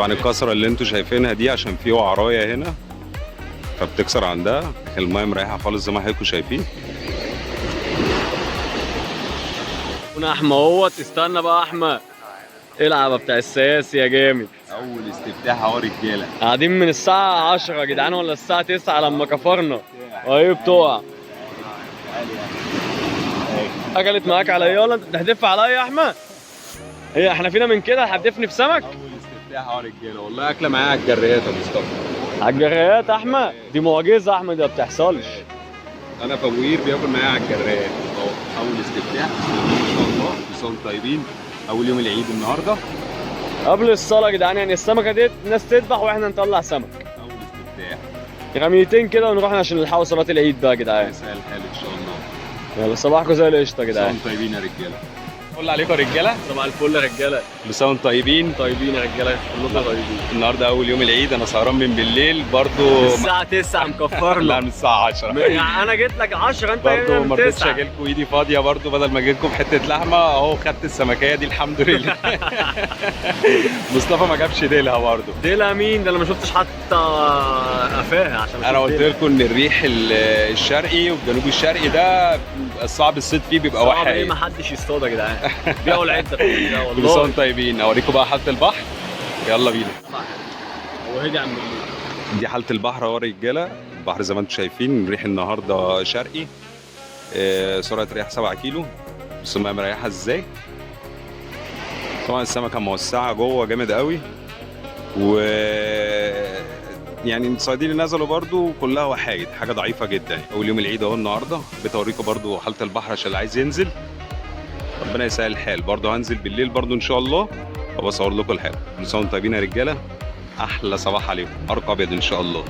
طبعا الكسره اللي انتوا شايفينها دي عشان في وعرايه هنا فبتكسر عندها، المايه مريحه خالص زي ما حضراتكم شايفين. هنا احمد اهوت، استنى بقى احمد، العب بتاع السياسي يا جامد. اول استفتاح اهو رجاله، قاعدين من الساعة 10 يا جدعان ولا الساعة 9 لما كفرنا. ايوه بتقع. اكلت معاك على ايه ولا انت بتحدف عليا يا احمد؟ هي احنا فينا من كده هتحدفني في سمك؟ اول استفتاح اهو رجاله، والله اكله معايا على الجريات يا مصطفى. على الجريات احمد؟ دي معجزة يا احمد، ما بتحصلش. انا فوير بياكل معايا على الجريات اهو. اول استفتاح ان شاء الله، كل سنه وانتم طيبين. اول يوم العيد النهارده قبل الصلاة يا جدعان، يعني السمكة دي الناس تذبح واحنا نطلع سمك. اول استفتاح رميتين كده ونروح عشان نلحقوا صلاة العيد بقى يا جدعان. يسهل الحال ان شاء الله. يلا صباحكم زي القشطة يا كل سنه جدعان. وانتم طيبين يا رجاله. فل عليكم يا رجاله. صباح الفل يا رجالة. كل سنه وانتم طيبين. طيبين يا رجالة، كلكم طيبين. النهارده اول يوم العيد، انا سهران من بالليل برضو. الساعة 9 لا مكفرنا. من الساعه 10 يعني انا جيت لك 10 انت برضو هنا ما من رضيتش 9. اجيلكم ايدي فاضيه، برضو بدل ما اجيلكم حته لحمه اهو خدت السمكيه دي الحمد لله. مصطفى ما جابش ديلها برضو. ديلا مين ده؟ انا ما شفتش حتى قفاها عشان انا قلت لكم ان الريح الشرقي والجنوب الشرقي ده صعب الصيد فيه، بيبقى صعب واحد. ايه، ما حدش يصطاد يا جدعان. بيعوا العده كل ده كل سنه والله. وانتم طيبين. اوريكم بقى حاله البحر، يلا بينا. هو هدي عم بالليل. دي حاله البحر اهو يا رجاله. البحر زي ما انتم شايفين، الريح النهارده شرقي، سرعه رياح 7 كيلو. بص الميه مريحه ازاي. طبعا السمكه موسعه جوه جامد قوي، و يعني الصيادين اللي نزلوا برضو كلها وحايد، حاجه ضعيفه جدا. اول يوم العيد اهو النهارده، بتوريكم برضو حاله البحر عشان اللي عايز ينزل. ربنا يسهل الحال. برضو هنزل بالليل برضو ان شاء الله وبصور لكم الحال. كل سنه وانتم طيبين يا رجاله. احلى صباح عليكم، ارقى ابيض ان شاء الله.